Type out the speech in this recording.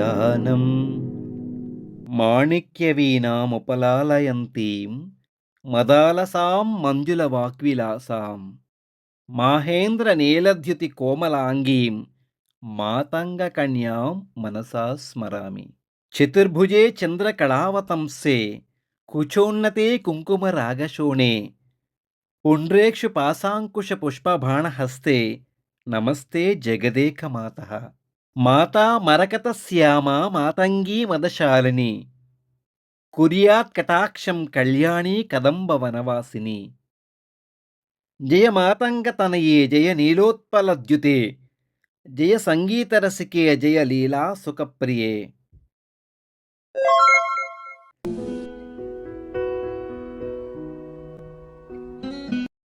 కళ్యాణం మాణిక్యవీణాముపలాలయంతీం మదాలసాం మంజులవాగ్విలాసాం మాహేంద్రనీలద్యుతి కోమలాంగీం మాతంగకన్యాం మనసా స్మరామి. చతుర్భుజే చంద్రకళావతంసే కుచోన్నతే కుంకుమరాగశోణే పుండ్రేక్షు పాశాంకుశ పుష్పబాణహస్తే నమస్తే జగదేకమాతః. మాతా మరకతశ్యామా మాతంగీ మదశాలిని కుర్యాత్ కటాక్షం కళ్యాణీ కదంబ వనవాసిని. జయ మాతంగ తనయే జయ నీలోత్పలద్యుతే జయ సంగీతరసికే జయ లీలా సుఖప్రియే.